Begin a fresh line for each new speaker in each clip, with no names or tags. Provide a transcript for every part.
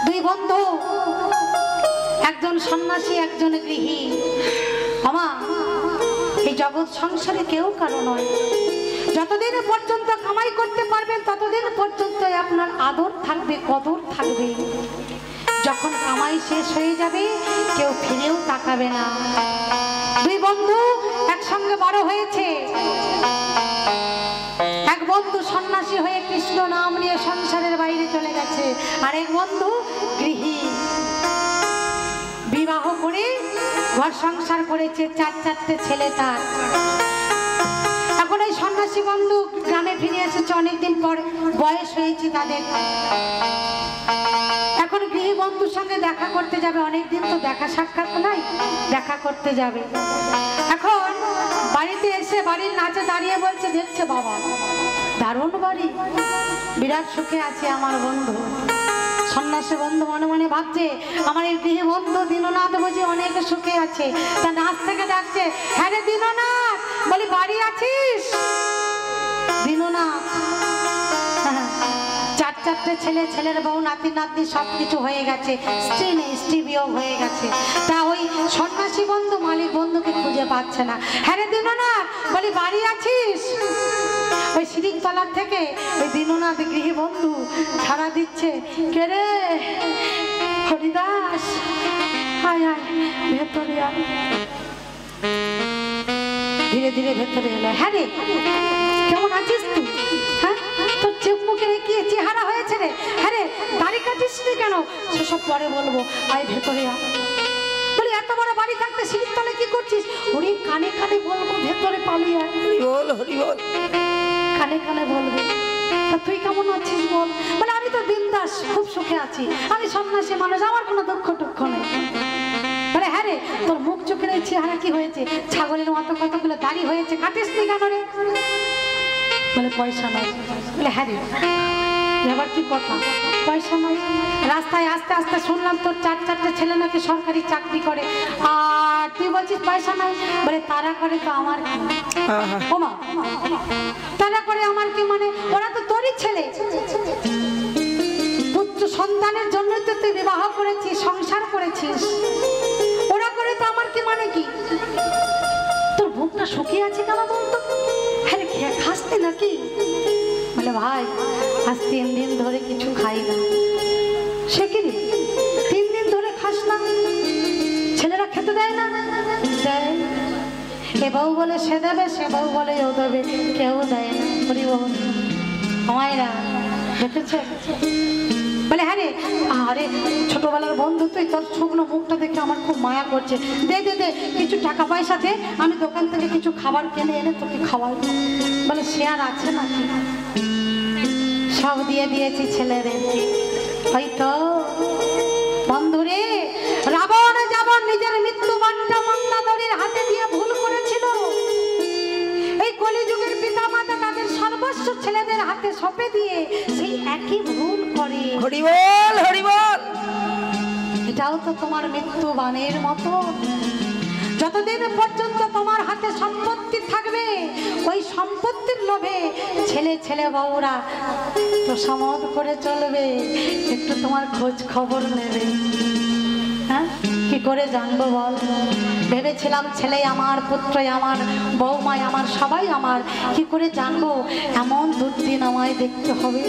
দুই বন্ধু, একজন সন্ন্যাসী একজন গৃহী। আমা এই জগৎ সংসারে কেউ কারো নয়। যতদিন পর্যন্ত কামাই করতে পারবেন ততদিন পর্যন্ত আপনার আদর থাকবে, কদর থাকবে। যখন কামাই শেষ হয়ে যাবে কেউ ফিরেও তাকাবে না। দুই বন্ধু একসঙ্গে বড় হয়েছে। এক বন্ধু সন্ন্যাসী হয়ে কৃষ্ণ নাম নিয়ে সংসারের বাইরে চলে গেছে, আর এক বন্ধু গৃহী, বিবাহ করে ঘর সংসার করেছে, চারটে ছেলে তার। এখন এই সন্ন্যাসী বন্ধু গ্রামে ফিরে এসেছে অনেকদিন পর, বয়স হয়েছে তাদের। এখন গৃহী বন্ধুর সঙ্গে দেখা করতে যাবে, অনেকদিন তো দেখা সাক্ষাৎ নাই, দেখা করতে যাবে। এখন বাড়িতে এসে বাড়ির নাচে দাঁড়িয়ে বলছে, দেখছে বাবা দারুণ বাড়ি, বিরাট সুখে আছে আমার বন্ধু। সন্ন্যাসী বন্ধু মনে মনে ভাবছে, আমার এই গৃহী বন্ধু দীননাথ বুঝি অনেক সুখে আছে। তা নাচ থেকে ডাকছে, হ্যাঁ রে দীননাথ, বলি বাড়ি আছিস? দীননাথ চারটে ছেলে, ছেলের বউ, নাতি নাতনি সবকিছু হয়ে গেছে, স্ত্রী নেই, স্ত্রী বিয়োগ হয়ে গেছে। তা ওই সন্ন্যাসী বন্ধু মালিক বন্ধুকে খুঁজে পাচ্ছে না। হ্যাঁ রে দীননাথ, বলি বাড়ি আছিস? ওই সিঁড়ির তলার থেকে ওই দীননাথ গৃহী বন্ধু ছাড়া দিচ্ছে, কে রে? হরিদাস, আয় আয় ভেতরে আয়। ধীরে ধীরে ভেতরে এলো। হ্যাঁ রে, কেমন আছিস তুই? হ্যাঁ, তোর চোখ মুখে কি চেহারা হয়েছে রে? হ্যাঁ রে, দাড়ি কাটিস নি কেন? সেসব পরে বলবো, আয় ভেতরে আয়। বলি এত বড় বাড়ি থাকতে সিঁড়ির তলে কি করছিস? ওরে কানে কানে বলবো, ভেতরে পালিয়ে আয়। হরি বল, হরি বল, কানে কানে বলবে। তা তুই কেমন আছিস বল? বলে আমি তো বিন্দাস, খুব সুখে আছি, আমি সন্ন্যাসী মানুষ, আমার কোনো দুঃখ টুক্ষ নেই। বলে হ্যাঁ রে, তোর মুখ চোখের এই চেহারা কি হয়েছে? ছাগলের মতো কতগুলো দাড়ি হয়েছে, কাটিস নি কেন রে? বলে পয়সা নয়। বলে হ্যাঁ রে, এবার কি কথা? পয়সা নয়? রাস্তায় আস্তে আস্তে শুনলাম তোর চারটে ছেলে নাকি সরকারি চাকরি করে, আর তুই বলছিস পয়সা নাই। বলে তারা করে তো আমার কি? ওমা, তারা করে আমার কি মানে? ওরা তো তোরই ছেলে, পুত্র সন্তানের জন্য তো তুই বিবাহ করেছিস, সংসার করেছিস, ওরা করে তো আমার কি মানে কি? তোর বুকটা শুকিয়ে আছে কেন বলতো? হ্যাঁ খাসতে নাকি? বলে ভাই আজ 3 দিন ধরে কিছু খাই না। সে কি রে, 3 দিন ধরে খাস না? ছেলেরা খেতে দেয় না? দেয়। এ বউ বলে সে দেবে, সে বউ বলে ও দেবে, কেউ দেয় না। হরি বউ মায়েরা দেখেছে? বলে হ্যাঁ রে, আরে ছোটবেলার বন্ধু তুই, তোর শুকনো মুখটা দেখে আমার খুব মায়া করছে, দে দে দে কিছু টাকা পয়সা দে, আমি দোকান থেকে কিছু খাবার কিনে এনে তোকে খাওয়াই। বলে সে আর আছে নাকি? সব দিয়ে দিয়েছি ছেলেদের। হয়তো বন্ধুরে, রাবণ যেমন নিজের মৃত্যু বাণটা মন্দাদরির হাতে দিয়ে ভুল করেছিল, এই কলিযুগের পিতা মাতা তাদের সর্বস্ব ছেলেদের হাতে সঁপে দিয়ে সেই একই ভুল করে। হরি বল, হরি বল। এটাও তো তোমার মৃত্যু বাণের মতো। যতদিন পর্যন্ত তোমার হাতে সম্পত্তি থাকবে, ওই সম্পত্তির লোভে ছেলে ছেলে বউরা তো সমদ করে চলবে, একটু তোমার খোঁজ খবর নেবে। হ্যাঁ, কি করে জানবো বল? ভেবেছিলাম ছেলে আমার, পুত্রই আমার, বৌমাই আমার, সবাই আমার, কি করে জানবো? এমন দুর্দিন আমায় দেখতে হবে।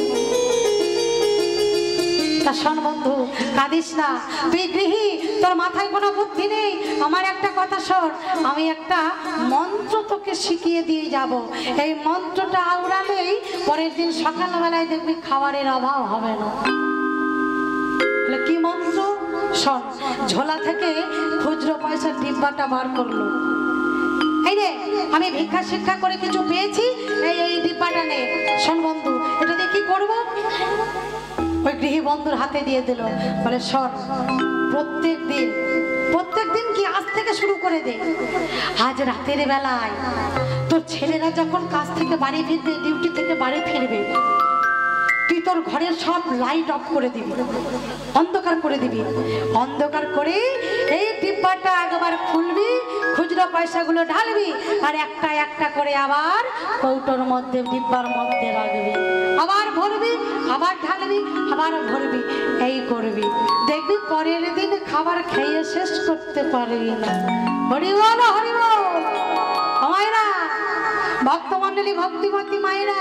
তা শোন বন্ধু, কাঁদিস না, তুই গৃহী, তোর মাথায় কোনো বুদ্ধি নেই। আমার একটা কথা শোন, আমি একটা মন্ত্র তোকে শিখিয়ে দিয়ে যাব। এই মন্ত্রটা আওড়ালেই পরের দিন সকালবেলায় দেখবি খাবারের অভাব হবে না। কি মন্ত্র? শোন। ঝোলা থেকে খুচরো পয়সার ডিব্বাটা বার করলো, এই রে আমি ভিক্ষা শিক্ষা করে কিছু পেয়েছি, এই ডিব্বাটা নে। শোন বন্ধু, এটা দিয়ে কি করবো? ওই গৃহী বন্ধুর হাতে দিয়ে দিল। বলে শোন, প্রত্যেক দিন কি আজ থেকে শুরু করে দে, আজ রাতের বেলায় তোর ছেলেরা যখন কাজ থেকে বাড়ি ফিরবে, ডিউটি থেকে বাড়ি ফিরবে, তুই তোর ঘরের সব লাইট অফ করে দিবি, অন্ধকার করে দিবি। অন্ধকার করে এই ডিব্বাটা একবার খুলবি, খুচরো পয়সাগুলো ঢালবি, আর একটা একটা করে আবার কৌটোর মধ্যে, ডিব্বার মধ্যে রাখবি। আবার ভরবি, আবার ঢালবি, আবার ভরবি। এই করবি, দেখবি পরের দিন খাবার খেয়ে শেষ করতে পারবি না। হরি বল, হরি বল। মায়েরা, ভক্তমণ্ডলী, ভক্তিমতী মায়েরা,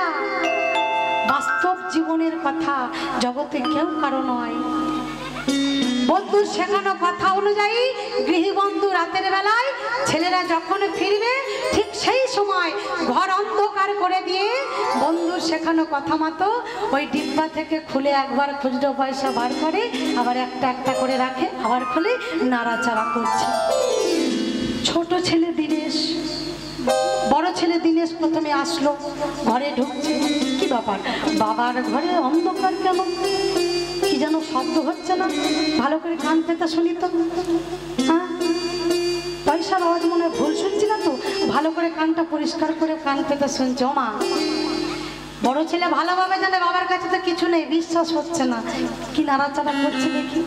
বাস্তব জীবনের কথা, জগতে কেউ কারো নয়। বন্ধুর শেখানো কথা অনুযায়ী গৃহবন্ধু রাতের বেলায় ছেলেরা যখন ফিরবে ঠিক সেই সময় ঘর অন্ধকার করে দিয়ে বন্ধুর শেখানো কথা মতো ওই ডিব্বা থেকে খুলে একবার খুচরো পয়সা বার করে, আবার একটা একটা করে রাখে, আবার খুলে নাড়াচাড়া করছে। ছোট ছেলে দিনেশ, বড় ছেলে দিনেশ প্রথমে আসলো, ঘরে ঢুকছে। কি ব্যাপার, বাবার ঘরে অন্ধকার কেন? কি যেন শব্দ হচ্ছে না, ভালো করে কান পেতে শুনি তো। হ্যাঁ, পয়সার আওয়াজ মনে হয় ভুল শুনছি না তো? ভালো করে কানটা পরিষ্কার করে কান পেতে শুনছ। মা, বড় ছেলে ভালোভাবে জানে বাবার কাছে তো কিছু নেই, বিশ্বাস হচ্ছে না। কি নাড়াচাড়া করছে দেখি।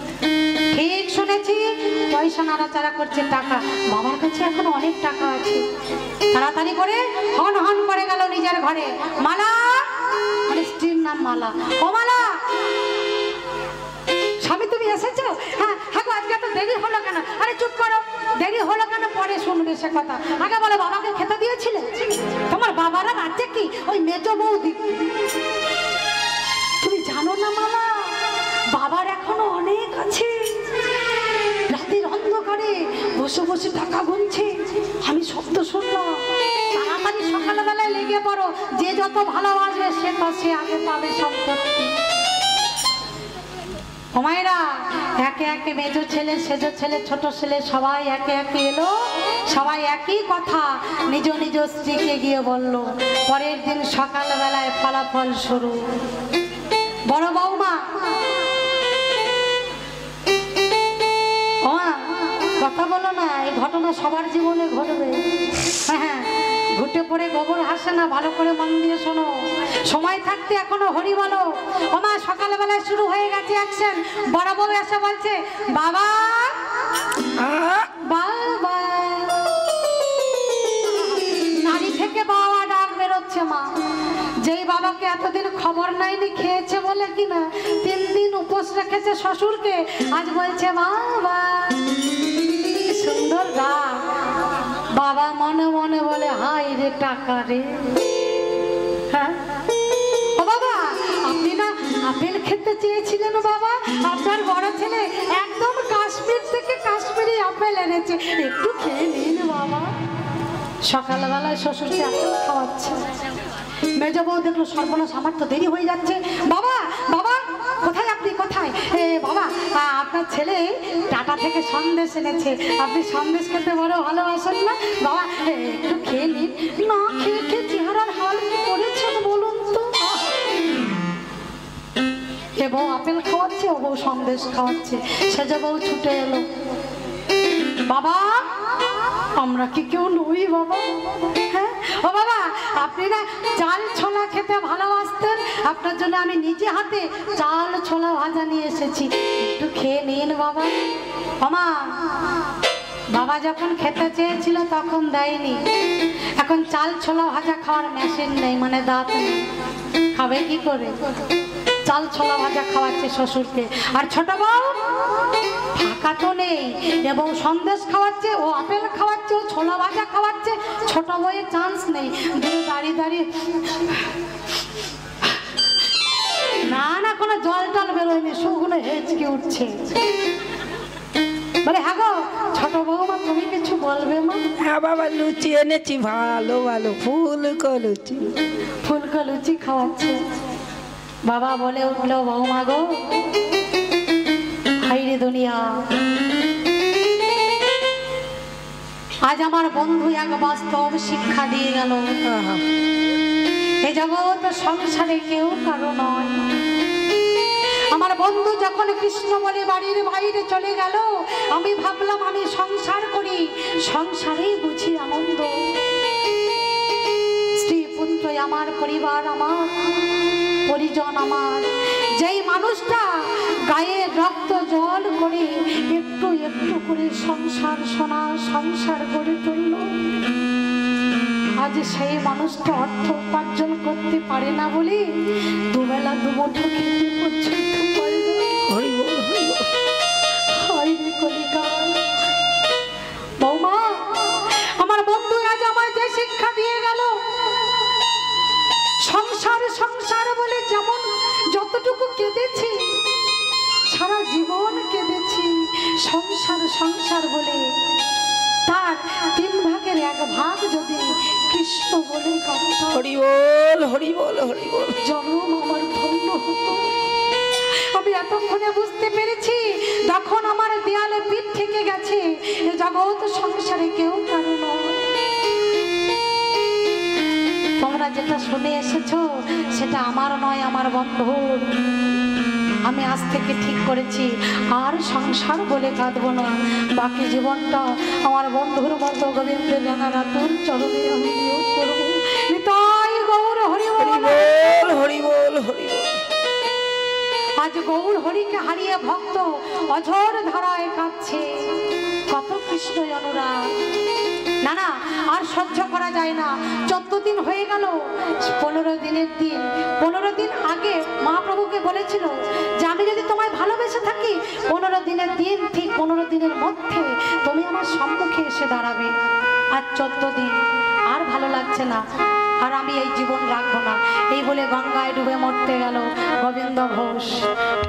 ঠিক শুনেছি, পয়সা নাড়াচাড়া করছে। টাকা, বাবার কাছে এখন অনেক টাকা আছে। তাড়াতাড়ি করে হন হন করে গেল নিজের ঘরে। মালা, মানে স্ত্রীর নাম মালা। ও মালা, স্বামী তুমি এসেছো? হ্যাঁ হ্যাঁ, আজকে তো দেরি হলো কেন? আরে চুপ করো, দেরি হলো কেন পরে শুনবে সে কথা। আগে বলো, বাবাকে খেতে দিয়েছিলে? তোমার বাবারা রাজ্যে কি ওই মেজো বৌদি? তুমি জানো না মালা, বাবার এখনো অনেক আছে। রাতের অন্ধকারে বসে বসে টাকা গুনছে, আমি শব্দ শুনলাম। তাড়াতাড়ি সকালবেলায় লেগে পড়ো, যে যত ভালোবাসবে সে তো সে আগে পাবে সম্পত্তি। মায়েরা, একে একে মেজো ছেলে, সেজো ছেলে, ছোট ছেলে সবাই একে একে এলো। সবাই একই কথা নিজ নিজ স্ত্রীকে গিয়ে বলল। পরের দিন সকালবেলায় ফলাফল শুরু। বড় বৌমা, কথা বলো না, এই ঘটনা সবার জীবনে ঘটবে। হ্যাঁ, ঘুটে পড়ে গোবর হাসে না, ভালো করে মন দিয়ে শোনো। সময় থাকতে এখনো হরি বলো। ওমা, সকালবেলায় শুরু হয়ে গেছে অ্যাকশন। বড় বউ এসে বলছে, বাবা বাবা। নারী থেকে বাবা ডাক বেরোচ্ছে। মা, যেই বাবাকে এতদিন খবর নাইনি, খেয়েছে বলে কিনা 3 দিন উপোস রেখেছে শ্বশুরকে, আজ বলছে বাবা। সুন্দর গান। বাবা মনে মনে বলে, হাই রে টাকা রে। হ্যাঁ, ও বাবা, আপনি না আপেল খেতে চেয়েছিলেন বাবা? আপনার বড় ছেলে একদম কাশ্মীর থেকে কাশ্মীরি আপেল এনেছে, একটু খেয়ে নিন বাবা। সকালবেলায় শ্বশুরকে আপেল খাওয়াচ্ছে। মেজো বউ দেখলো, সর্বনাশ, আমার তো দেরি হয়ে যাচ্ছে। বাবা বাবা, কোথায় আপনি, কোথায়? বাবা, আপনার ছেলে টাটা থেকে সন্দেশ এনেছে, আপনি সন্দেশ খেতে বড় ভালোবাসেন না বাবা? একটু খেয়ে নিন। না খেয়ে খেয়ে চেহারার হাল কি করেছেন বলুন তো। এ বউ আপেল খাওয়াচ্ছে, ও বউ সন্দেশ খাওয়াচ্ছে। সেজো বউ ছুটে এলো। বাবা, আমরা কি কেউ নই বাবা? হ্যাঁ, ও বাবা, আপনি না চাল ছোলা খেতে ভালোবাসতেন, আপনার জন্য আমি নিজে হাতে চাল ছোলা ভাজা নিয়ে এসেছি, একটু খেয়ে নিন বাবা। মামা, বাবা যখন খেতে চেয়েছিল তখন দেয়নি। এখন চাল ছোলা ভাজা খাওয়ার মেশিন নেই, মানে দাঁত নেই, খাবে কি করে? চাল ছোলা ভাজা খাওয়াচ্ছে শ্বশুরকে। আর ছোট বউ ফাঁকা তো নেই, এবং সন্দেশ খাওয়াচ্ছে, ও আপেল খাওয়াচ্ছে, ও ছোলা ভাজা খাওয়াচ্ছে। ছোট বউয়ের চান্স নেই, দূরে দাঁড়িয়ে দাঁড়িয়ে না না কোনো জল টল বেরোয়নি, শুকনো হেঁচকে উঠছে। বলে, হ্যাঁ গো ছোট বৌমা, তুমি কিছু বলবে মা?
হ্যাঁ বাবা, লুচি এনেছি, ভালো ভালো ফুলকো লুচি।
ফুলকো লুচি খাওয়াচ্ছে। বাবা বলে উঠলো, বৌমা গো, হাইরে দুনিয়া, আজ আমার বন্ধু এক বাস্তব শিক্ষা দিয়ে গেল। এই জগৎ সংসারে কেউ কারো নয়। আমার বন্ধু যখন কৃষ্ণ বলে বাড়ির বাইরে চলে গেল, আমি ভাবলাম আমি সংসার করি, সংসারেই বুঝি আনন্দ। স্ত্রী পুত্র আমার, পরিবার আমার, পরিজন আমার, যেই মানুষটা গায়ে রক্ত জল করে একটু একটু করে সংসার সোনা সংসার গড়ে তুলল, আজ সেই মানুষটা অর্থ উপার্জন করতে পারে না বলে দুবেলা দুমুঠো খেতে পর্যন্ত পারে না।
হরি বল, হরি বল।
হায় রে কলিকাল। বৌমা, আমার বন্ধু আজ আমায় যে শিক্ষা দিয়ে গেল, সংসার সংসার বলে যেমন যতটুকু কেঁদেছি, সারা জীবন কেঁদেছি সংসার সংসার বলে, তার 3 ভাগের 1 ভাগ যদি কৃষ্ণ বলে কাঁদতাম,
হরি বল, হরি বল, হরি বল।
জন্ম আমার ধন্য হতো। আমি এতক্ষণে বুঝতে পেরেছি, তখন আমার দেয়ালে পিঠ থেকে গেছে, এ জগৎ সংসারে কেউ কারো নয়। তোমরা যেটা শুনে এসেছো সেটা আমার নয়, আমার বন্ধুর। আমি আজ থেকে ঠিক করেছি আর সংসার বলে কাঁদবো না, বাকি জীবনটা আমার বন্ধুর মতো গোবিন্দের রাঙা তুল চরণে আমি নিয়োগ করবো। নিতাই গৌর হরি
হরি
বল।
বল, হরি বল, হরি বল।
আজ গৌর হরিকে হারিয়ে ভক্ত অঝোর ধারায় কাঁদছে, কত কৃষ্ণ অনুরাগ। না না, আর সহ্য করা যায় না। 14 দিন হয়ে গেল, 15 দিনের দিন। 15 দিন আগে মহাপ্রভুকে বলেছিল যে আমি যদি তোমায় ভালোবেসে থাকি, 15 দিনের দিন, ঠিক 15 দিনের মধ্যে তুমি আমার সম্মুখে এসে দাঁড়াবে। আর 14 দিন, আর ভালো লাগছে না, আর আমি এই জীবন রাখবো না, এই বলে গঙ্গায় ডুবে মরতে গেল গোবিন্দ ঘোষ।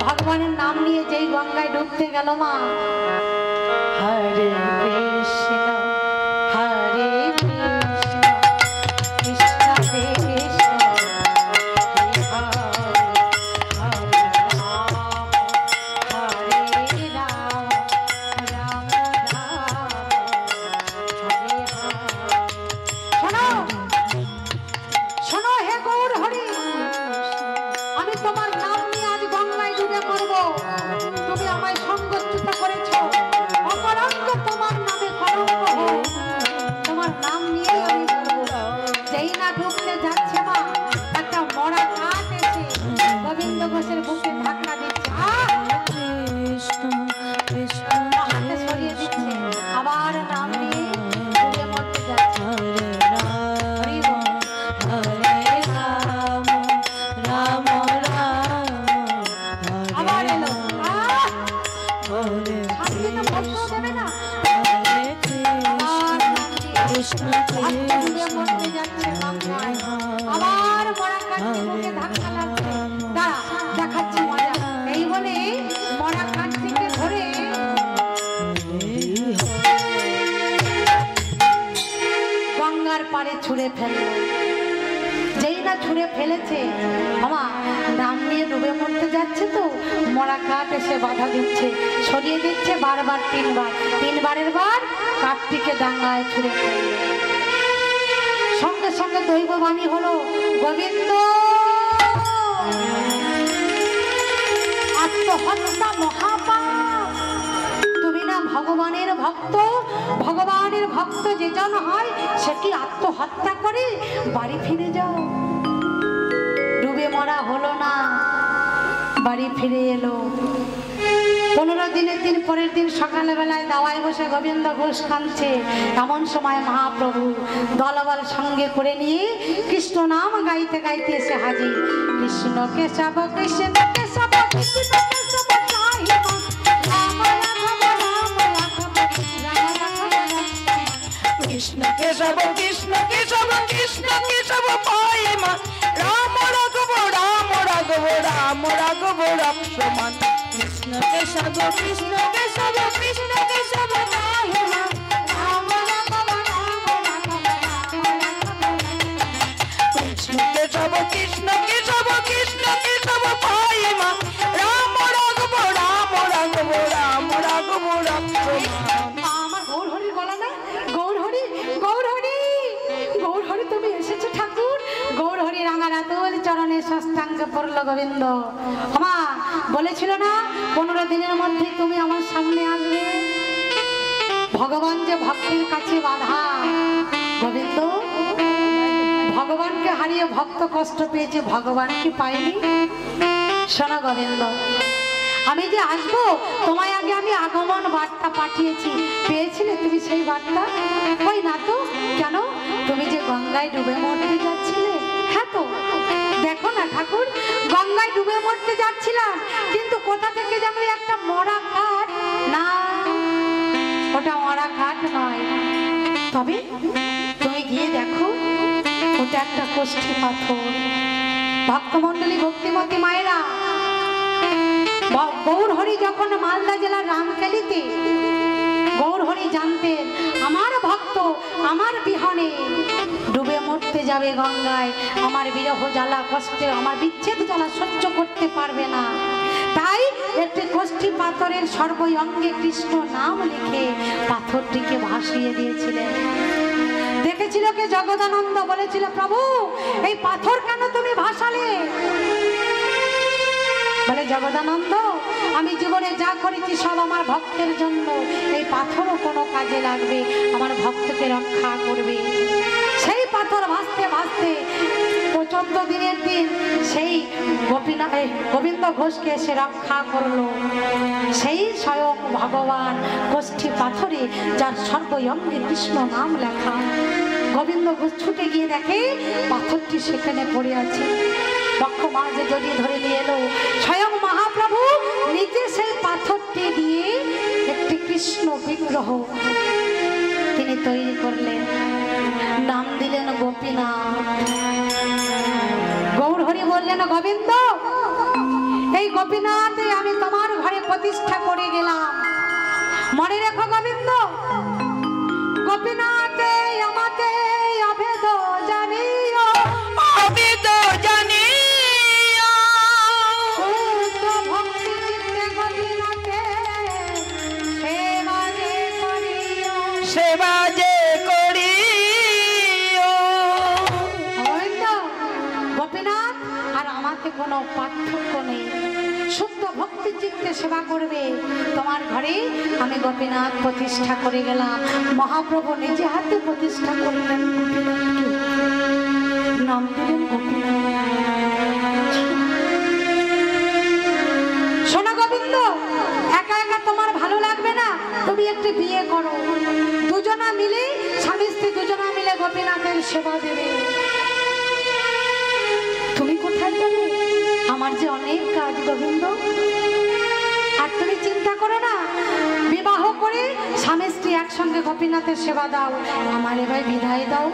ভগবানের নাম নিয়ে যেই গঙ্গায় ডুবতে গেল মা, হরে কৃষ্ণ হরে কৃষ্ণ কৃষ্ণ কৃষ্ণ হরে রাম রাম রাম হরে হরে। শোনো হে গৌর হরি, আমি তোমার নাম নিয়ে আজ গঙ্গায় ডুবে মরবো। তুমি আমায় সঙ্গচ্যুত করেছো, অকলঙ্ক তোমার নামে কলঙ্ক হোক। তোমার নাম নিয়ে আমি মরবো। যেই না ডুবতে যাচ্ছে মা, একটা মরা কাঠ এসে গোবিন্দ ঘোষের বুকে ধাক্কা দিচ্ছে, হাতে সরিয়ে দিচ্ছে, আবার নাম নিয়ে ডুবে মরতে যাচ্ছে। হরি বল। আবার এলো, শান্তি তো বসতেও দেবে না। আবার নাম দিয়ে ডুবে মরতে যাচ্ছে গঙ্গায়। আবার মরা কাঠের বুকে ধাক্কা লাগছে। দাঁড়া, দেখাচ্ছি মজা। এই বলে মরা কাঠটিকে ধরে গঙ্গার পাড়ে ছুঁড়ে ফেললো। যেই না ছুঁড়ে ফেলেছে, মামা নাম নিয়ে ডুবে মরতে যাচ্ছে তো, মরা কাঠ এসে বাধা দিচ্ছে, সরিয়ে দিচ্ছে বারবার, 3 বার। 3 বারের বার কাঠটিকে ডাঙ্গায় ছুঁড়ে ফেললো। সঙ্গে সঙ্গে দৈববাণী হলো, গোবিন্দ আত্মহত্যা মহাপাপ। তুমি না ভগবানের ভক্ত, ভগবানের ভক্ত যেজন হয় সে কি আত্মহত্যা করে? বাড়ি ফিরে যাও। ডুবে মরা হলো না, বাড়ি ফিরে এলো। 15 দিনের দিন, পরের দিন সকালে বেলায় দাওয়ায় বসে গোবিন্দ ঘোষ কাঁদছে। এমন সময় মহাপ্রভু দলবল সঙ্গে করে নিয়ে কৃষ্ণ নাম গাইতে গাইতে এসে হাজির। কৃষ্ণ কেশব কৃষ্ণ কেশব কৃষ্ণ কেশব চাহিবা, রাম রাঘব রাম রাঘব রাম রাঘব।
কৃষ্ণ কেশব কৃষ্ণ কেশব কৃষ্ণ কেশব পায়ে মা, রাম রাঘব রাম রাঘব রাম রাঘব রাম সমান। কৃষ্ণ কেশব কৃষ্ণ কেশব কৃষ্ণ কেশব পায়ে মা,
রাম রাঘব রাম রাঘব রাম রাঘব।
কৃষ্ণ কেশব কৃষ্ণ কেশব কৃষ্ণ কেশব পায়ে মা, রাম রাঘব রাম রাঘব রাম রাঘব রাম সমান।
আমার গৌর হরির গলা না, গৌর হরি, গৌর হরি, গৌর হরি তুমি এসেছো ঠাকুর। গৌর হরি রাঙা রাতুল চরণে সাষ্টাঙ্গ পড়ল গোবিন্দ। আমা বলেছিল না 15 দিনের মধ্যে তুমি আমার সামনে আসবে। ভগবান যে ভক্তির কাছে বাধা, গোবিন্দ ভগবানকে হারিয়ে ভক্ত কষ্ট পেয়েছে, ভগবানকে পাইনি। শোনো গোবিন্দ, আমি যে আসবো তোমায় আগে আমি আগমন বার্তা পাঠিয়েছি, পেয়েছিলে তুমি সেই বার্তা? ওই না তো। কেন? তুমি যে গঙ্গায় ডুবে মরতে যাচ্ছিলে। হ্যাঁ তো, দেখো না ঠাকুর, গঙ্গায় ডুবে মরতে যাচ্ছিলাম, কিন্তু কোথা থেকে যেন একটা মরা কাঠ, না ওটা মরা কাঠ নয়, তবে তুমি গিয়ে দেখো ওটা একটা কোষ্ঠী পাথর। ভক্তমণ্ডলী, ভক্তিমতী মায়েরা, গৌরহরি যখন মালদা জেলার রামকেলিতে গৌরহরি জানতেন আমার ভক্ত আমার বিহনে ডুবে মরতে যাবে গঙ্গায়, আমার বিরহ জ্বালা কষ্টে, আমার বিচ্ছেদ জ্বালা সহ্য করতে পারবে না, তাই একটি কোষ্ঠী পাথরের সর্বঙ্গে কৃষ্ণ নাম লিখে পাথরটিকে ভাসিয়ে দিয়েছিলেন। দেখেছিল কে? জগদানন্দ। বলেছিল, প্রভু এই পাথর কেন তুমি ভাসালে? বলে, জগদানন্দ, আমি জীবনে যা করেছি সব আমার ভক্তের জন্য, এই পাথরও কোনো কাজে লাগবে, আমার ভক্তকে রক্ষা করবে। সেই পাথর ভাসতে ভাসতে 14 দিনের দিন সেই গোবিন্দ ঘোষকে এসে রক্ষা করলো। সেই স্বয়ং ভগবান কোষ্ঠী পাথরে, যার সর্বঙ্গে কৃষ্ণ নাম লেখা। গোবিন্দ ঘোষ ছুটে গিয়ে দেখে পাথরটি সেখানে পড়ে আছে। বক্ষ মাঝে জড়িয়ে ধরে নিয়ে এলো। স্বয়ং মহাপ্রভু নিজে সেই পাথরটি দিয়ে একটি কৃষ্ণ বিগ্রহ তিনি তৈরি করলেন, নাম দিলেন গোপীনাথ। গৌরহরি বললেন, গোবিন্দ এই গোপীনাথ আমি তোমার ঘরে প্রতিষ্ঠা করে গেলাম, মনে রেখো গোবিন্দ, গোপীনাথ আমাকে অভেদ জানিও,
অভেদ জানিও,
ভক্তি চিত্তে গোপীনাথে সেবা যে করিও,
সেবা যে করিও।
গোপীনাথ আর আমাকে কোনো পার্থক্য নেই, শুদ্ধ ভক্তি চিত্তে সেবা করবে। তোমার ঘরে আমি গোপীনাথ প্রতিষ্ঠা করে গেলাম। মহাপ্রভু নিজে হাতে প্রতিষ্ঠা করলেন গোপীনাথকে, নাম দিলেন গোপীনাথ। শোনো গোবিন্দ, একা একা তোমার ভালো লাগবে না, তুমি একটু বিয়ে করো, দুজনা মিলে, স্বামী স্ত্রী দুজনা মিলে গোপীনাথের সেবা দেবে। তুমি কোথায় যাবে? আমার যে অনেক কাজ গোবিন্দ। আর তুমি চিন্তা করো না, বিবাহ করে স্বামী স্ত্রী একসঙ্গে গোপীনাথের সেবা দাও, আমার এবার বিদায় দাও।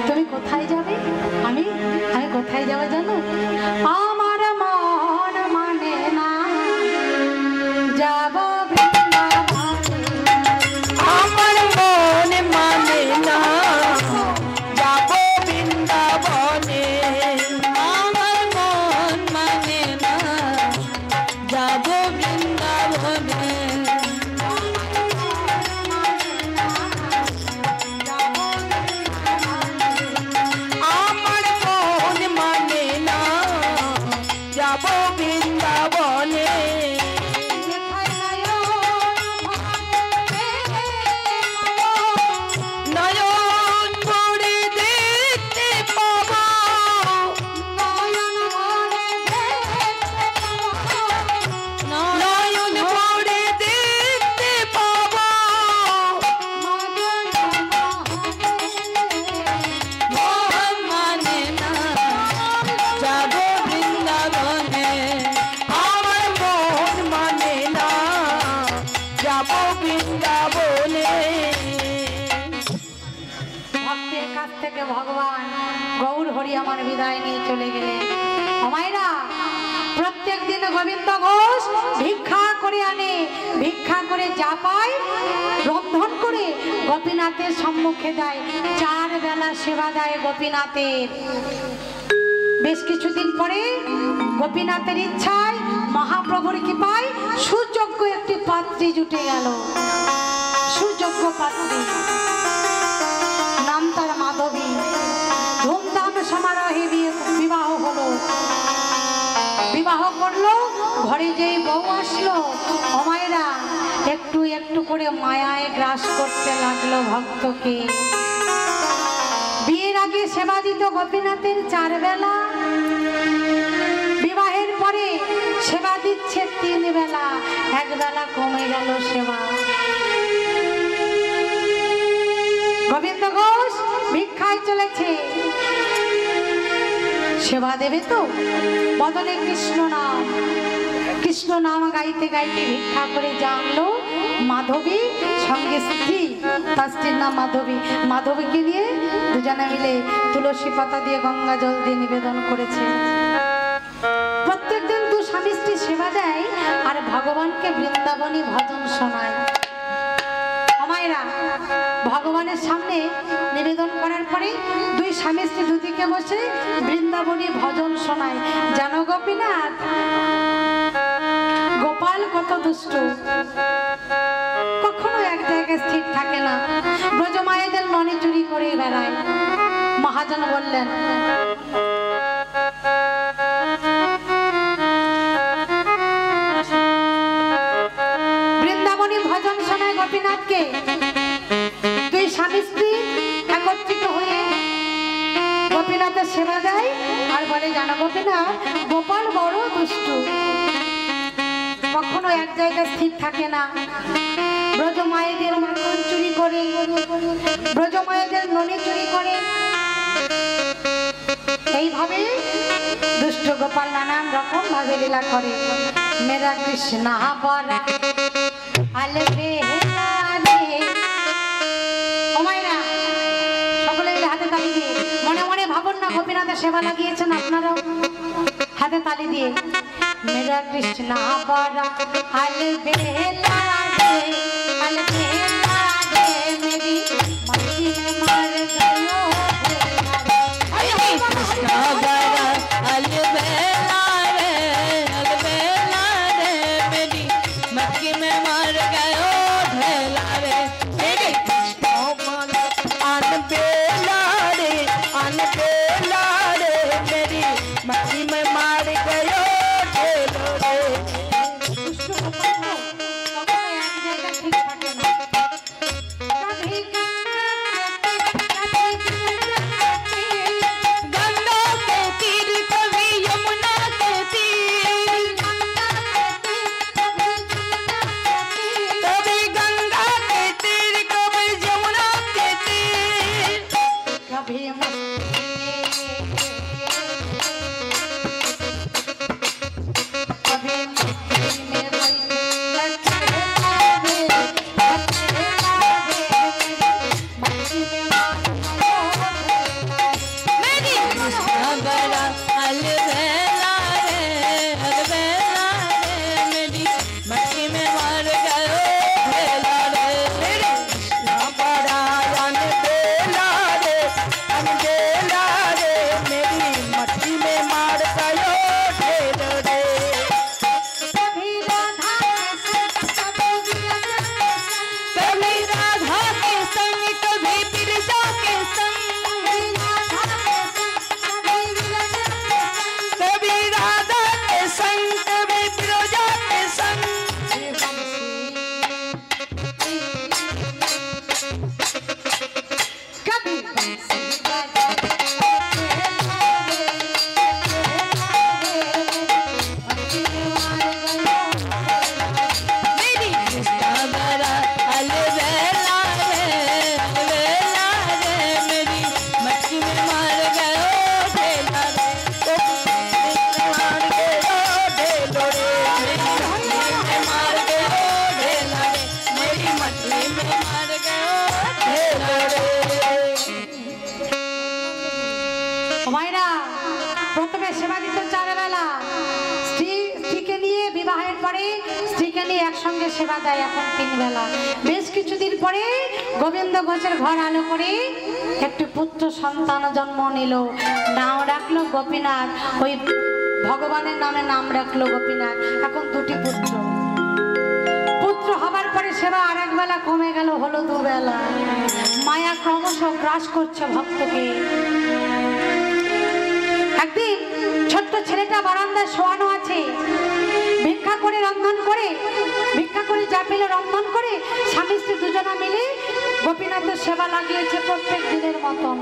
তুমি কোথায় যাবে? আমি কোথায় যাবো জানো? আমার মন মানে না যাব বৃন্দাবনে,
আমার মন মানে না যাব বৃন্দাবনে, আমার মন মানে না যাব বৃন্দাবনে, আমার মন মানে না যাব বৃন্দাবনে। নয়ন ভরে দেখতে পাবো, নয়ন ভরে দেখতে পাবো, মন মানে না যাব বৃন্দাবনে, আমার মন মানে না যাব বৃন্দাবনে।
ভক্তের কাছ থেকে ভগবান গৌরহরি আমার বিদায় নিয়ে চলে গেলেন। মায়েরা, প্রত্যেক দিন গোবিন্দ ঘোষ ভিক্ষা করে আনে, ভিক্ষা করে যা পায় রন্ধন করে গোপীনাথের সম্মুখে দেয়, 4 বেলা সেবা দেয় গোপীনাথের। বেশ কিছুদিন পরে গোপীনাথের ইচ্ছায়, মহাপ্রভুর কৃপায় সুযোগ্য একটি পাত্রী জুটে গেল। সুযোগ্য পাত্রী, নাম তার মাধবী। ধুমধাম সমারোহে বিবাহ হলো। বিবাহ করলো, ঘরে যেই বউ আসলো, অমায়েরা একটু একটু করে মায়ায় গ্রাস করতে লাগলো ভক্তকে। বিয়ের আগে সেবা দিত গোপীনাথের 4 বেলা, বিবাহের পরে সেবা দিচ্ছে 3 বেলা, 1 বেলা কমে গেল সেবা। গোবিন্দ ঘোষ ভিক্ষায় চলেছে, সেবা দেবে তো বদলে কৃষ্ণ নাম, কৃষ্ণ নাম গাইতে গাইতে ভিক্ষা করে জানলো মাধবী সঙ্গে স্ত্রী, তার স্ত্রীর নাম মাধবী, মাধবীকে নিয়ে দুজনে মিলে তুলসী পাতা দিয়ে গঙ্গা জল দিয়ে নিবেদন করেছে। প্রত্যেকদিন 2 স্বামী স্ত্রী সেবা দেয় আর ভগবানকে বৃন্দাবনী ভজন শোনায়। মায়েরা ভগবানের সামনে নিবেদন করার পরে 2 স্বামী স্ত্রী দুদিকে বসে বৃন্দাবনী ভজন শোনায়। জানো গোপীনাথ, গোপাল কত দুষ্ট, কখনো এক জায়গায় স্থির থাকে না, ব্রজমায়েদের মনে চুরি করে বেড়ায়। মহাজন বললেন, বৃন্দাবনী ভজন শোনায় গোপীনাথকে। 2 স্বামী স্ত্রী একত্রিত হয়ে গোপীনাথের সেবা দেয় আর বলে, জানো গোপীনাথ, গোপাল বড় দুষ্ট, কখনো এক জায়গায় স্থির থাকে না, ব্রজমায়েদের মাখন চুরি করে, ব্রজমায়েদের ননি চুরি করে। এইভাবে দুষ্ট গোপাল নানান রকম ভাবে লীলা করে। মেরা কৃষ্ণ বরা আলবে সকলে মিলে হাতে তালি দিয়ে মনে মনে ভাবুন না, গোপীনাথের সেবা লাগিয়েছেন আপনারাও, হাতে তালি দিয়ে। मेरा कृष्णा बड़ा अलबेला रे, अलबेला रे, मेरी मस्ती में मर गयो
कृष्णा बड़ा अलबेला रे, अलबेला रे, मेरी मस्ती में मर गयो ढेला रे। मेरे कृष्णा बड़ा अलबेला रे, अलबेला रे, मेरी मस्ती में मर गयो।
প্রথমে সেবা দিত 4 বেলা, স্ত্রীকে নিয়ে বিবাহের পরে স্ত্রীকে নিয়ে একসঙ্গে সেবা দেয় এখন 3 বেলা। বেশ কিছুদিন পরে গোবিন্দ ঘোষের ঘর আলো করে একটি পুত্র সন্তান জন্ম নিল, নাম রাখলো গোপীনাথ। ওই ভগবানের নামে নাম রাখলো গোপীনাথ। এখন 2টি পুত্র। পুত্র হবার পরে সেবা আর 1 বেলা কমে গেল, হলো 2 বেলা। মায়া ক্রমশ গ্রাস করছে ভক্তকে। একদিন ছোট্ট ছেলেটা বারান্দায় শোয়ানো আছে, ভিক্ষা করে রন্ধন করে, ভিক্ষা করে যা পেলে রন্ধন করে স্বামী স্ত্রী দুজনা মিলে গোপীনাথের সেবা লাগিয়েছে প্রত্যেক দিনের মতন।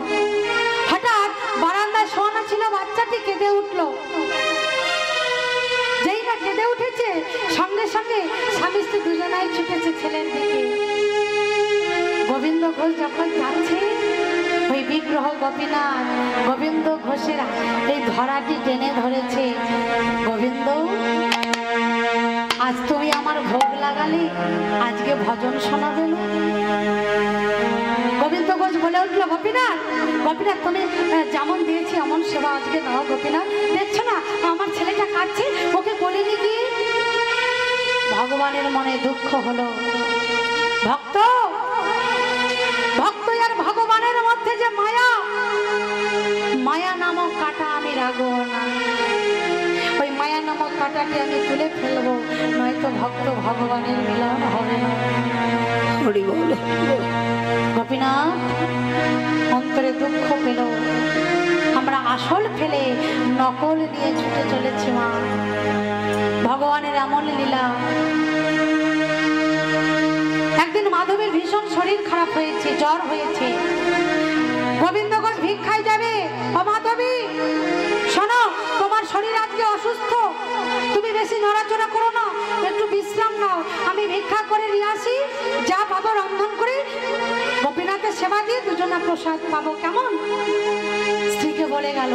বারান্দায় শোয়ানো ছিল, বাচ্চাটি কেঁদে উঠলো। যেই না কেঁদে উঠেছে, সঙ্গে সঙ্গে স্বামী স্ত্রী দুজনাই ছুটেছে ছেলের দিকে। গোবিন্দ ঘোষ যখন যাচ্ছে, ওই বিগ্রহ গোপীনাথ গোবিন্দ ঘোষের এই ধরাটি টেনে ধরেছে। গোবিন্দ, আজ তুমি আমার ভোগ লাগালে, আজকে ভজন শোনাবে না? গোবিন্দ ঘোষ বলে উঠলো, গোপীনাথ, গোপীনাথ, তুমি যেমন দিয়েছি এমন সেবা আজকে নাও। গোপীনাথ, দেখছো না আমার ছেলেটা কাঁদছে, ওকে বলিনি কি? ভগবানের মনে দুঃখ হলো। ভক্ত ভক্ত আর ভগবানের মধ্যে যে মায়া, মায়া নামক কাঁটা আমি রাখবো না। ওই মায়া নামক কাঁটাকে আমি তুলে ফেলবো, নয়তো ভক্ত ভগবানের মিলন হবে না। গোপীনাথ অন্তরে দুঃখ পেল। আমরা আসল ফেলে নকল নিয়ে ছুটে চলেছি মা। ভগবানের এমন লীলা। একদিন মাধবীর ভীষণ শরীর খারাপ হয়েছে, জ্বর হয়েছে। গোবিন্দ ঘোষ ভিক্ষায় যাবে। ও মাধবী, শোনো, তোমার শরীর আজকে অসুস্থ, তুমি বেশি নড়াচড়া করো না, একটু বিশ্রাম নাও, আমি ভিক্ষা করে নিয়ে আসি, যা পাবো রন্ধন করে গোপীনাথের সেবা দিয়ে দুজনা প্রসাদ পাবো, কেমন? স্ত্রীকে বলে গেল।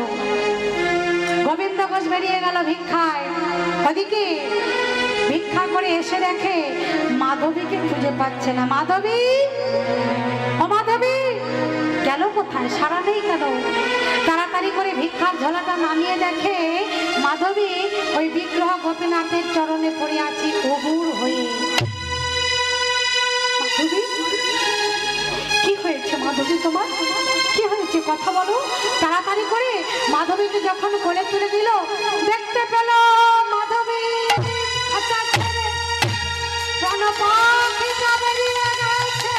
গোবিন্দ ঘোষ বেরিয়ে গেল ভিক্ষায়। ওদিকে ভিক্ষা করে এসে দেখে মাধবীকে খুঁজে পাচ্ছে না। মাধবী, ও মাধবী, গেল কোথায়? সারা নেই কেন? তাড়াতাড়ি করে ভিক্ষার ঝোলাটা নামিয়ে দেখে মাধবী ওই বিগ্রহ গোপীনাথের চরণে পড়ে আছে অবুর হয়ে। মাধবী, কি হয়েছে মাধবী? তোমার কি হয়েছে? কথা বলো তাড়াতাড়ি করে। মাধবীকে যখন কোলে তুলে দিল, দেখতে পেল মাধবী পাখিটা বেরিয়ে গেছে।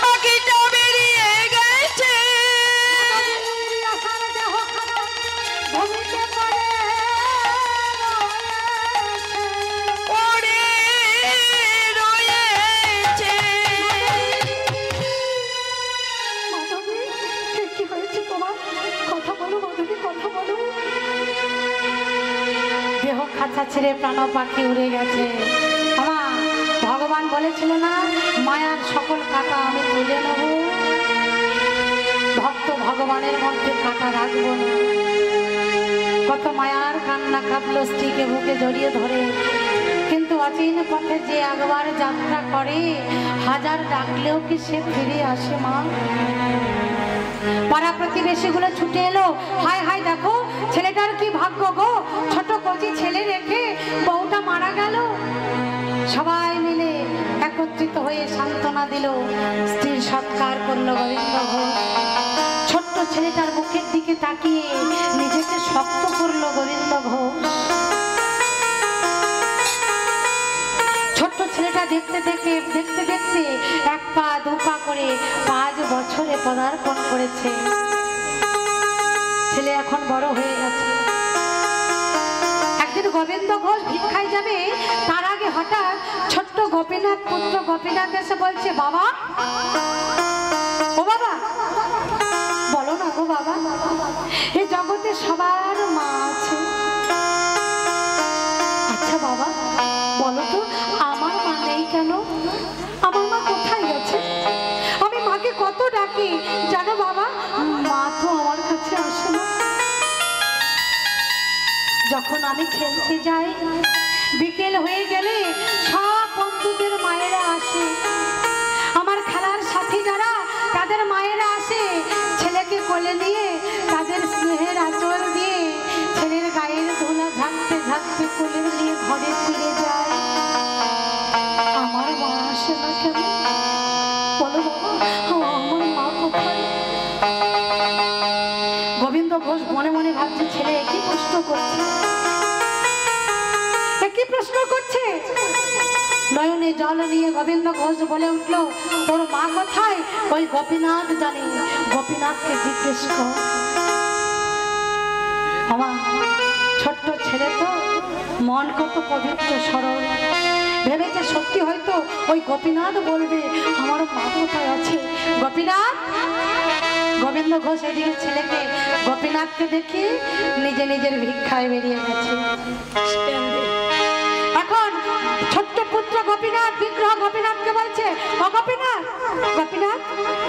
পাখিটা বেরিয়ে গেছে। ওরে রয়েছে।
মাধবী, কি হয়েছে তোমার? কথা বলো মাধবী, কথা বলো। দেহ খাঁচা ছেড়ে প্রাণ পাখি উড়ে গেছে। ভগবান বলেছিল না, মায়ার সকল কাঁটা আমি তুলে নেব, ভক্ত ভগবানের মধ্যে কাঁটা রাখবো না। কত মায়ার কান্না কাঁদলো, স্ত্রীকে বুকে জড়িয়ে ধরে। কিন্তু অচিন পথে যে একবার যাত্রা করে, হাজার ডাকলেও কি সে ফিরে আসে মা? পাড়া প্রতিবেশীগুলো ছুটে এলো, হায় হায় দেখো ছেলেটার কি ভাগ্য গো, ছোট কচি ছেলে রেখে বউটা মারা গেল। সবাই মিলে একত্রিত হয়ে সান্ত্বনা দিল, স্ত্রীর সৎকার করলো গোবিন্দ ঘোষ। ছোট্ট ছেলেটার মুখের দিকে তাকিয়ে নিজেকে শক্ত করলো গোবিন্দ ঘোষ। ছোট্ট ছেলেটা দেখতে দেখতে এক পা দু পা করে 5 বছরে পদার্পণ করেছে। ছেলে এখন বড় হয়ে গেছে। একদিন গোবিন্দ ঘোষ ভিক্ষায় যাবে, তার আগে হঠাৎ ছোট্ট গোপীনাথ পুত্র গোপীনাথ এসে বলছে, বাবা, ও বাবা, বলো না গো বাবা, এই জগতে সবার মা আছে। আচ্ছা বাবা, বলো তো আমার মা নেই কেন? আমার মা কোথায় গেছে? আমি মাকে কত ডাকি, জানো বাবা, মা তো আমার কাছে আসে না। যখন আমি খেলতে যাই, বিকেল হয়ে গেলে সব বন্ধুদের মায়েরা আসে, আমার খেলার সাথী যারা তাদের মায়েরা আসে, ছেলেকে কোলে নিয়ে তাদের স্নেহের আঁচল দিয়ে ছেলের গায়ের ধুলা ঝাঁকতে ঝাঁকতে কোলে নিয়ে ঘরে ফিরে যায়। আমার মা আসে না কেন? বলো বাবা, আমার মা কোথায়? গোবিন্দ ঘোষ মনে মনে ভাবছে, ছেলে একই প্রশ্ন করছে, একই প্রশ্ন করছে। নয়নে জল নিয়ে গোবিন্দ ঘোষ বলে উঠল, তোর মা কোথায়? ওই গোপীনাথ জানে, গোপীনাথকে জিজ্ঞেস কর। আমার ছোট্ট ছেলে তো, মন কত পবিত্র সরল, ভেবেছে সত্যি হয়তো ওই গোপীনাথ বলবে আমার মা কোথায় আছে। গোপীনাথ, গোবিন্দ ঘোষ এদিকে ছেলেকে গোপীনাথকে দেখে নিজে নিজের ভিক্ষায় বেরিয়ে গেছে। এখন ছোট্ট পুত্র গোপীনাথ বিগ্রহ গোপীনাথকে বলছে, ও গোপীনাথ, গোপীনাথ,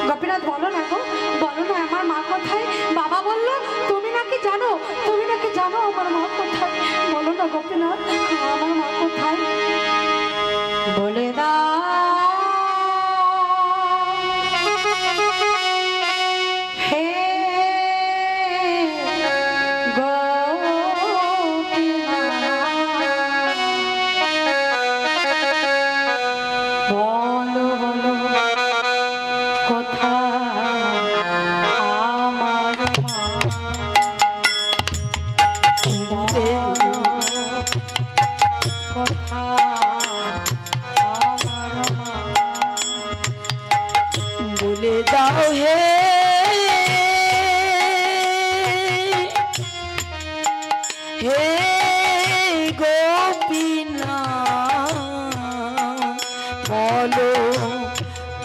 গোপীনাথ বলো না গো, বলো না আমার মা কোথায়? বাবা বললো তুমি নাকি জানো, তুমি নাকি জানো আমার মা কোথায়, বলো না গোপীনাথ আমার মা কোথায়, বলে দাও। হে বলো বলো কোথায় আমার মা, বলো কোথায় আমার মা,
বলে দাও হে হে গোপীনাথ, বলো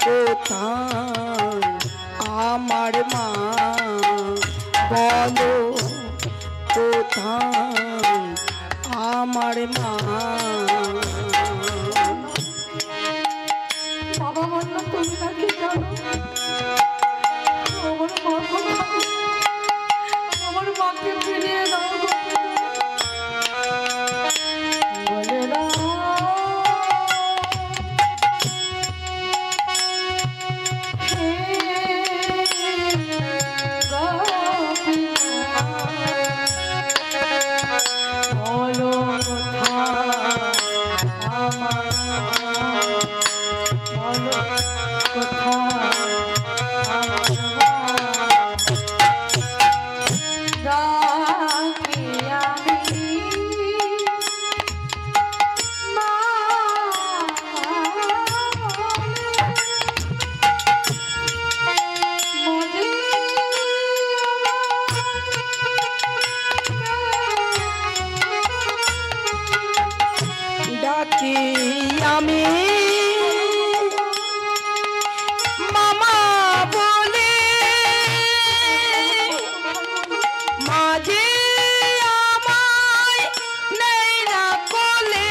কোথায় আমার মা, বলো কোথায় আমার মা।
বাবা বললো তুমি নাকি জানো আমার মা কোথায়, আমার মাকে ফিরিয়ে দাও বলে দাও। হে গোপীনাথ, বলো কোথায় আমার মা, বলো কোথায় আমার মা, ডাকি আমি মা বলে, মজি
ডাকি আমি মামা বলে, মাঝে আমায় নেই না কোলে,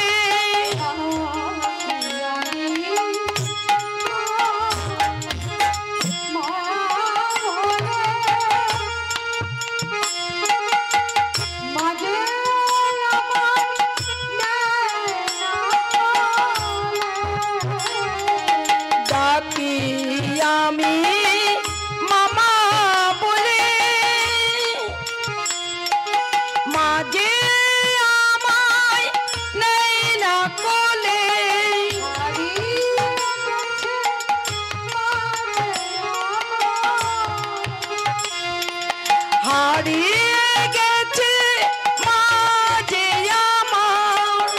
ডাকি আমি মামা বলে, মাঝে আমায় নেই না কোলে, হারিয়ে গেছে মাঝে আমার,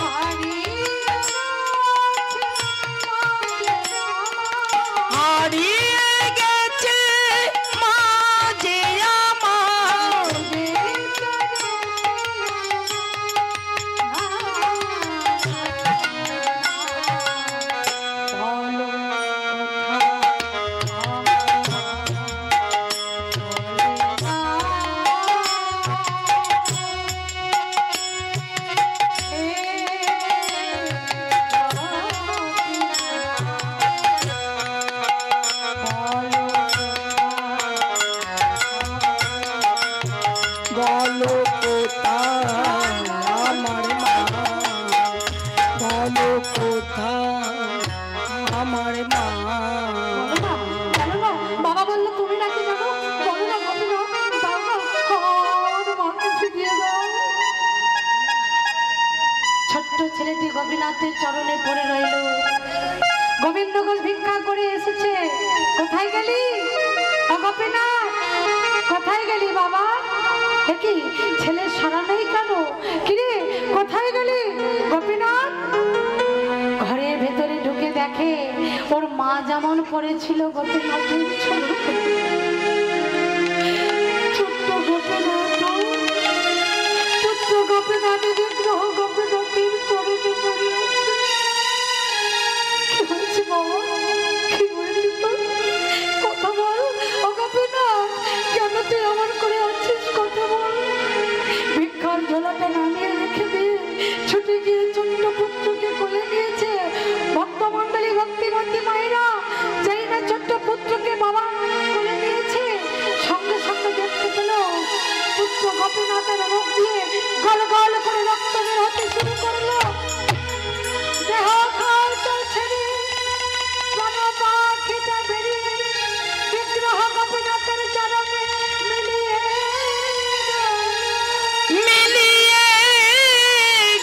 হারিয়ে গেছে মাঝে আমার, বলো কোথায় আমার মা, বলো কোথায় আমার মা।
বাবা বললো তুমি নাকি জানো, বলো না গোপীনাথ, দাও না আমার মাকে ফিরিয়ে দাও। ছোট্ট ছেলেটি গোপীনাথের চরণে পড়ে রইল। গোবিন্দ ঘোষ ভিক্ষা করে এসেছে, কোথায় গেলি ও গোপীনাথ, কোথায় গেলি বাবা? কি ছেলের সারা নেই কেন, কিরে কোথায় গেলি গোপীনাথ? ঘরের ভেতরে ঢুকে দেখে ওর মা যেমন পড়েছিল গোপীনাথের চরণে, ছোট্ট গোপীনাথ, পুত্র গোপীনাথের বিগ্রহ গোপীনাথের চরণে পড়ে আছে। কি হয়েছে বাবা, কি হয়েছে তোর, কথা বল ও গোপীনাথ, ভক্তিমতী মায়েরা যেই না ছোট্ট পুত্রকে বাবা কোলে নিয়েছে, সঙ্গে সঙ্গে দেখতে পেল পুত্র গোপীনাথের মুখ দিয়ে গল গল করে রক্ত বের হতে শুরু করলো। দেহ খাল চলছে রে, প্রাণ পাখিটা বেরিয়ে বিগ্রহ গোপীনাথের চরণে মিলিয়ে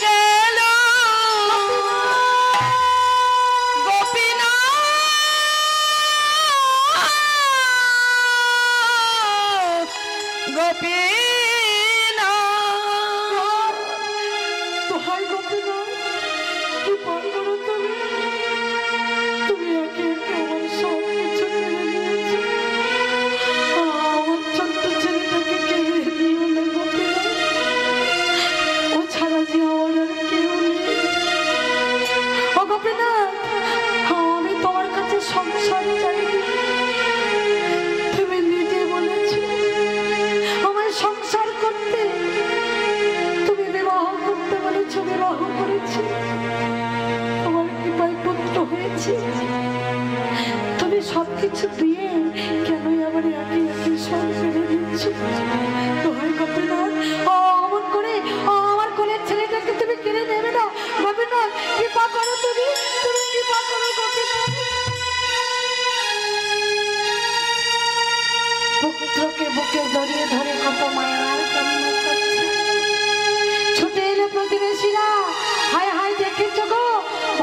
গেল গোপীনাথ
দোহাই গোপীনাথ, কি পার করো তুমি? তুমি একে একে আমার সব কিছু কেড়ে নিয়েছো। আমার ছোট্ট ছেলেটাকে কেড়ে নিও না গোপীনাথ, ও ছাড়া যে আমার আর কেউ নেই। ও গোপীনাথ, আমি তোমার কাছে সংসার চাই। তুমি নিজে বলেছো আমায় সংসার করতে, তুমি বিবাহ করতে বলেছো, বিবাহ করেছি, আমার কৃপায় পুত্র হয়েছে। তুমি সবকিছু দিয়ে কেনই আমার একে একে সব কেড়ে নিচ্ছ? তোমার গোপীনাথ, অমন করে আমার কোলের ছেলেটাকে তুমি কেড়ে নেবে না গোপীনাথ, কৃপা করো, তুমি কৃপা করো গোপীনাথ। পুত্রকে বুকে জড়িয়ে ধরে কত মায়ার কান্না করছে। ছুটে এলো প্রতিবেশীরা, হায় হায় দেখেছ গো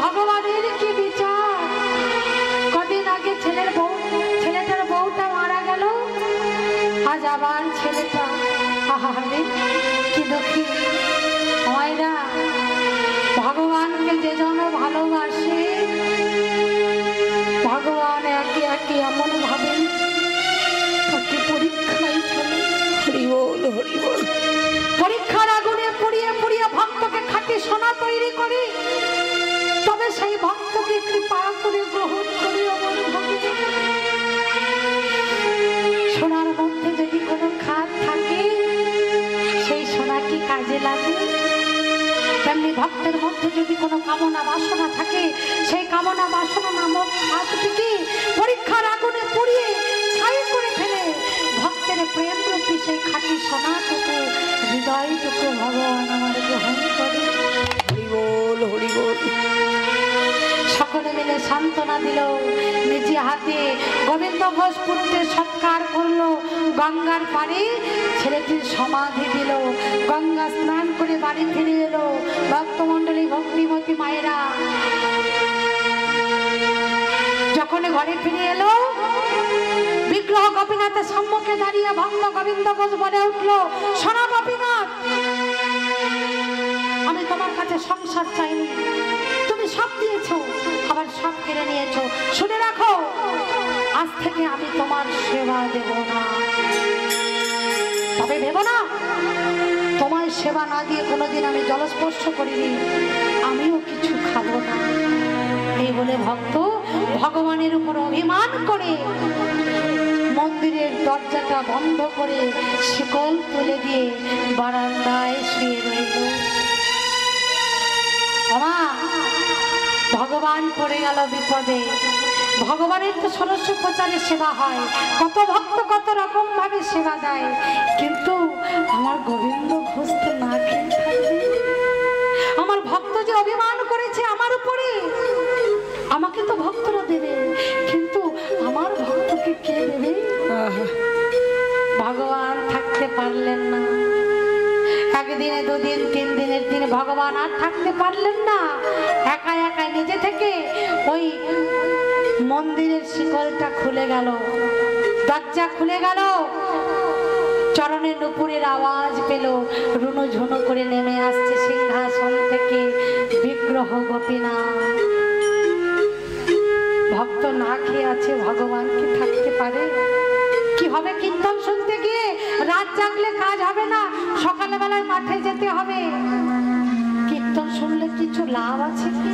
ভগবানের কি বিচার। কদিন আগে ছেলেটার বউটা মারা গেল, আজ আবার ছেলেটা। আহারে কি দুঃখী মায়েরা, ভগবানকে যে জন ভালোবাসে ভগবান একে একে এমন ভাবে তাকে পরীক্ষায় ফেলে।
হরি বল হরি বল।
পরীক্ষার আগুনে পুড়িয়ে পুড়িয়ে ভক্তকে খাঁটি সোনা তৈরি করে, তবে সেই ভক্তকে কৃপা করে গ্রহণ করে আমার ভগবান। সোনার মধ্যে যদি কোনো খাদ থাকে, সেই সোনা কি কাজে লাগে? তেমনি ভক্তের মধ্যে যদি কোনো কামনা বাসনা থাকে, সেই কামনা বাসনা নামক খাদটিকে পরীক্ষার আগুনে পুড়িয়ে ছাই করে ফেলে ভক্তের প্রেম রূপী সেই খাঁটি সোনাটুকু, হৃদয়টুকু ভগবান আমার গ্রহণ করে।
হরি বল হরি বল।
সকলে মিলে সান্ত্বনা দিল, নিজে হাতে গোবিন্দ ঘোষ পুত্রের সৎকার করলো। গঙ্গার পাড়ে ছেলেটির সমাধি দিল, গঙ্গা স্নান করে বাড়ি ফিরে এলো ভক্তমণ্ডলী ভক্তিমতী মায়েরা। যখন ঘরে ফিরে এলো, বিগ্রহ গোপীনাথের সম্মুখে দাঁড়িয়ে ভক্ত গোবিন্দ ঘোষ বলে উঠলো, শোনো গোপীনাথ, আমি তোমার কাছে সংসার চাইনি, তুমি সব দিয়েছো আবার সব কেড়ে নিয়েছো। শুনে রাখো, আজ থেকে আমি তোমার সেবা দেব না। তবে ভেবো না, তোমার সেবা না দিয়ে কোনোদিন আমি জলস্পর্শ করিনি, আমিও কিছু খাবো না। এই বলে ভক্ত ভগবানের উপর অভিমান করে মন্দিরের দরজাটা বন্ধ করে শিকল তুলে দিয়ে বারান্দায় শুয়ে রইল। ভগবান পড়ে গেল বিপদে। ভগবানের তো ষোড়শ প্রচারে সেবা হয়, কত ভক্ত কত রকম ভাবে সেবা দেয়, কিন্তু আমার গোবিন্দ ঘোষ তো না খেয়ে থাকবে। আমার ভক্ত যে অভিমান করেছে আমার উপরে, আমাকে তো ভক্তরা দেবে, কিন্তু আমার ভক্তকে কে দেবে? ভগবান থাকতে পারলেন না। একদিনে দুদিন তিন দিনের দিন ভগবান আর থাকতে পারলেন না। একা একা নিজে থেকে ওই মন্দিরের শিকলটা খুলে গেল, দরজা খুলে গেল, চরণের নুপুরের আওয়াজ পেল, রুনু ঝুনু করে নেমে আসছে সিংহাসন থেকে বিগ্রহ গোপীনাথ। ভক্ত না খেয়ে আছে, ভগবান কি থাকতে পারে? কি হবে কীর্তন শুনতে গিয়ে? রাত জাগলে কাজ হবে না, সকালবেলায় মাঠে যেতে হবে। কীর্তন শুনলে কিছু লাভ আছে কি?